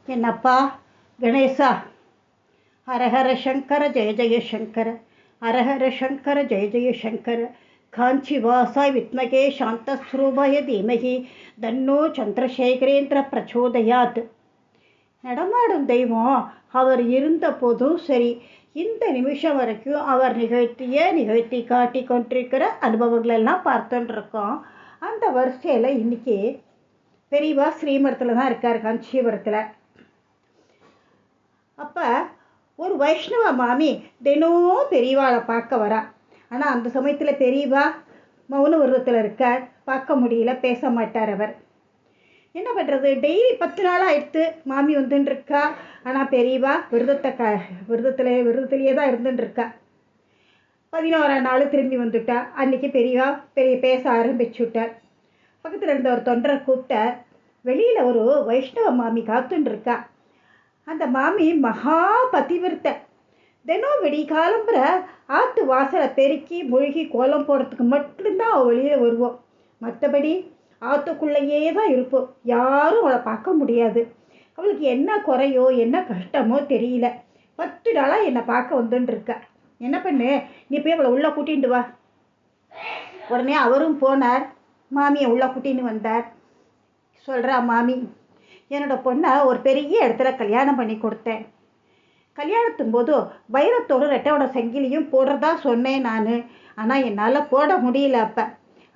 என்னப்பா கணேசா, ஹரஹர சங்கர ஜெய ஜெய சங்கர, ஹரஹர சங்கர ஜெய ஜெய சங்கர, காஞ்சி வாசாய் வித்மகே சாந்தஸ்வரூபாய தீமகி தன்னோ சந்திரசேகரேந்திர பிரச்சோதயாத். நடமாடும் தெய்வம் அவர் இருந்த போதும் சரி, இந்த நிமிஷம் வரைக்கும் அவர் நிகழ்த்தி காட்டி கொண்டிருக்கிற அனுபவங்கள் எல்லாம் பார்த்துட்டு இருக்கோம். அந்த வரிசையில் இன்னைக்கு பெரியவா ஸ்ரீமடத்தில் தான் இருக்கார், காஞ்சிபுரத்தில். அப்போ ஒரு வைஷ்ணவ மாமி தினம் பெரியவாளை பார்க்க வரா. ஆனால் அந்த சமயத்தில் பெரியவா மௌன விரதத்தில் இருக்கார், பார்க்க முடியல, பேச மாட்டார். அவர் என்ன பண்ணுறது, டெய்லி 10 நாள் ஆயிடுத்து மாமி வந்துட்டுருக்கா. ஆனால் பெரியவா விரதத்திலேயே தான் இருந்துட்டுருக்கா. 11ஆம் நாள் திரும்பி வந்துட்டா. அன்றைக்கி பெரியவா பேச ஆரம்பிச்சுட்டார். பக்கத்தில் இருந்த ஒரு தொண்டரை கூப்பிட்டார். வெளியில் ஒரு வைஷ்ணவ மாமி காத்துட்டுருக்கா. அந்த மாமி மகா பதிவிரத்த. தினம் விடிகாலம்புற ஆற்று வாசலை பெருக்கி மூழ்கி கோலம் போடுறதுக்கு மட்டும்தான் அவள் வெளியில் வருவோம். மற்றபடி ஆற்றுக்குள்ளேயே தான் இருப்போம். யாரும் அவளை பார்க்க முடியாது. அவளுக்கு என்ன குறையோ என்ன கஷ்டமோ தெரியல. 10 நாளாக என்னை பார்க்க வந்துட்டுருக்கா. என்ன பண்ணு, நீ போய் அவளை உள்ளே கூட்டிகிட்டு வா. உடனே அவரும் போனார். மாமியை உள்ளே கூட்டின்னு வந்தார். சொல்கிறா மாமி, என்னோட பொண்ணை ஒரு பெரிய இடத்துல கல்யாணம் பண்ணி கொடுத்தேன். கல்யாணத்தும் போது வைரத்தோடு ரெட்டையோட சங்கிலியும் போடுறதா சொன்னேன் நான். ஆனால் என்னால் போட முடியல. அப்போ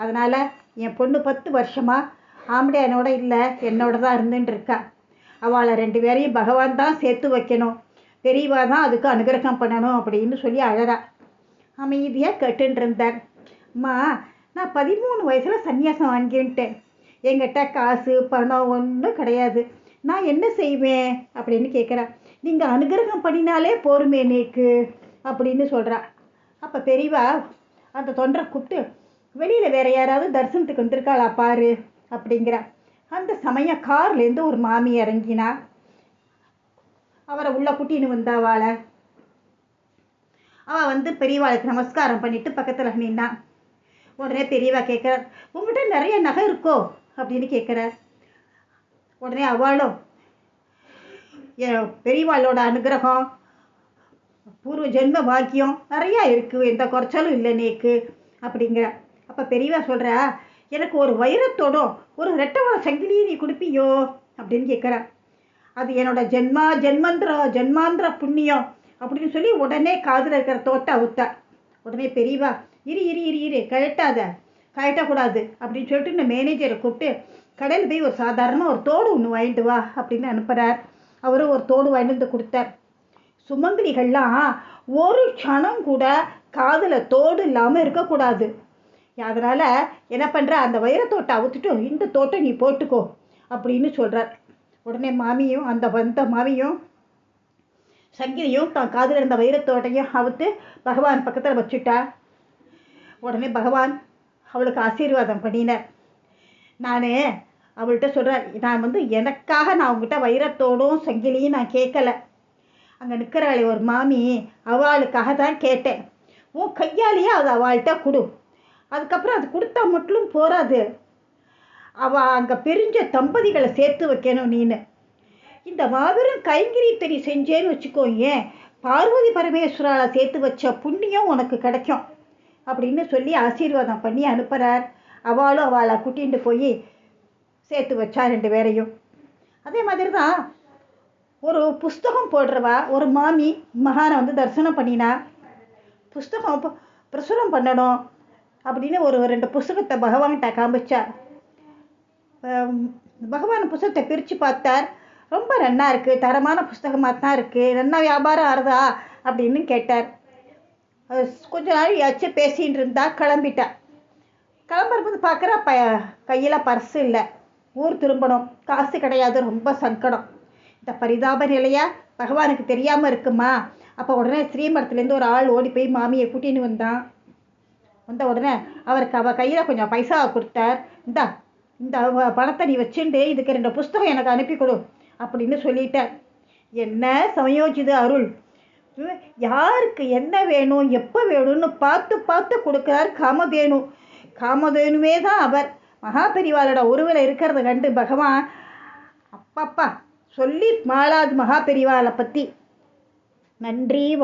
அதனால் என் பொண்ணு 10 வருஷமாக ஆம்படையானோட இல்லை, என்னோட தான் இருந்துட்டுருக்கா. அவளை 2 பேரையும் பகவான் தான் சேர்த்து வைக்கணும், பெரியவா தான் அதுக்கு அனுகிரகம் பண்ணணும் அப்படின்னு சொல்லி அழறா. அமைதியாக கேட்டுன்னு இருந்தார். அம்மா, நான் 13 வயசில் சன்னியாசம் வாங்கிட்டேன். என்கிட்ட காசு பணம் ஒன்றும் கிடையாது. நான் என்ன செய்வேன் அப்படின்னு கேட்குறேன். நீங்கள் அனுகிரகம் பண்ணினாலே போருமே நேக்கு அப்படின்னு சொல்கிறா. அப்போ பெரியவா அந்த தொண்டரை கூப்பிட்டு, வெளியில் வேறு யாராவது தரிசனத்துக்கு வந்திருக்காளா பாரு அப்படிங்கிறா. அந்த சமயம் கார்லேருந்து ஒரு மாமி இறங்கினா. அவரை உள்ள கூட்டின்னு வந்தாவாளை. அவள் வந்து பெரியவாளுக்கு நமஸ்காரம் பண்ணிட்டு பக்கத்தில் நின்னா. உடனே பெரியவா கேட்குறார், உங்கள்கிட்ட நிறைய நகை இருக்கோ அப்படின்னு கேட்குறார். உடனே அவளும், பெரியவாளோட அனுகிரகம் பூர்வ ஜென்ம பாக்கியம் நிறையா இருக்குது, எந்த குறைச்சாலும் இல்லை நேக்கு அப்படிங்கிற. அப்போ பெரியவா சொல்கிறா, எனக்கு ஒரு வைரத்தோடும் ஒரு ரெட்டவோட சங்கிலியை நீ கொடுப்பியோ அப்படின்னு கேட்குறா. அது என்னோட ஜென்மாந்திர புண்ணியம் அப்படின்னு சொல்லி உடனே காதில் இருக்கிற தோட்டை அவுத்தா. உடனே பெரியவா, இரு கழட்டக்கூடாது அப்படின்னு சொல்லிட்டு இந்த மேனேஜரை கூப்பிட்டு கடையில் போய் ஒரு சாதாரண ஒரு தோடு ஒன்று வாங்கிட்டு வா அப்படின்னு அனுப்புகிறார். அவரும் ஒரு தோடு வாங்கிட்டு வந்து கொடுத்தார். சுமங்கலிகள்லாம் ஒரு க்ஷணம் கூட காதில் தோடு இல்லாமல் இருக்கக்கூடாது. அதனால் என்ன பண்ணுற, அந்த வைரத்தோட்டை அவுத்துட்டு இந்த தோட்டை நீ போட்டுக்கோ அப்படின்னு சொல்கிறார். உடனே மாமியும் அந்த மாமியும் சங்கிலியும் தான் காதில் இருந்த வைரத்தோட்டையும் அவுத்து பகவான் பக்கத்தில் வச்சுட்டா. உடனே பகவான் அவளுக்கு ஆசீர்வாதம் பண்ணினார். நான் அவள்கிட்ட சொல்கிறேன், நான் வந்து எனக்காக நான் அவங்ககிட்ட வைரத்தோடும் சங்கிலியும் நான் கேட்கலை. அங்கே நிற்கிறாளே ஒரு மாமி, அவளுக்காக தான் கேட்டேன். உன் கையாலேயே அது அவள்கிட்ட கொடு. அதுக்கப்புறம் அது கொடுத்தா மட்டும் போராது, அவள் அங்கே பிரிஞ்ச தம்பதிகளை சேர்த்து வைக்கணும். நீனு இந்த மாபெரும் கைங்கரியத்தை செஞ்சேன்னு வச்சுக்கோ, ஏன் பார்வதி பரமேஸ்வரால் சேர்த்து வச்ச புண்ணியம் உனக்கு கிடைக்கும் அப்படின்னு சொல்லி ஆசீர்வாதம் பண்ணி அனுப்புகிறார். அவளும் அவளை கூட்டிகிட்டு போய் சேர்த்து வச்சா 2 பேரையும். அதே மாதிரி தான் ஒரு புஸ்தகம் போடுறவா ஒரு மாமி மகானை வந்து தரிசனம் பண்ணினா. புஸ்தகம் பிரசுரம் பண்ணணும் அப்படின்னு ஒரு 2 புஸ்தகத்தை பகவான்கிட்ட காமிச்சா. பகவான் புஸ்தகத்தை பிரித்து பார்த்தார். ரொம்ப நன்னா இருக்குது, தரமான புஸ்தகமாக தான் இருக்குது, நல்லா வியாபாரம் ஆறுதா அப்படின்னு கேட்டார். கொஞ்ச நாள் ஆச்சு பேசின்னு இருந்தா. கிளம்பிட்டா. கிளம்புறபோது பார்க்குறா கையில் பர்ஸு இல்லை, ஊர் திரும்பணும், காசு கிடையாது, ரொம்ப சங்கடம். இந்த பரிதாப நிலையா பகவானுக்கு தெரியாமல் இருக்குமா? அப்போ உடனே ஸ்ரீமடத்துலேருந்து ஒரு ஆள் ஓடி போய் மாமியை கூட்டின்னு வந்தான். வந்த உடனே அவருக்கு அவள் கையில் கொஞ்சம் பைசா கொடுத்தார். இந்த பணத்தை நீ வச்சுட்டு இதுக்கு 2 புஸ்தகம் எனக்கு அனுப்பி கொடு அப்படின்னு சொல்லிட்டார். என்ன சமயோஜித அருள்! யாருக்கு என்ன வேணும் எப்போ வேணும்னு பார்த்து கொடுக்குறார் காமதேனுவே தான் அவர். மகாபெரிவாளோட உருவில் இருக்கிறத கண்டு பகவான் அப்பப்பா சொல்லி மாளாது மகா பெரிவாளை பற்றி. நன்றி.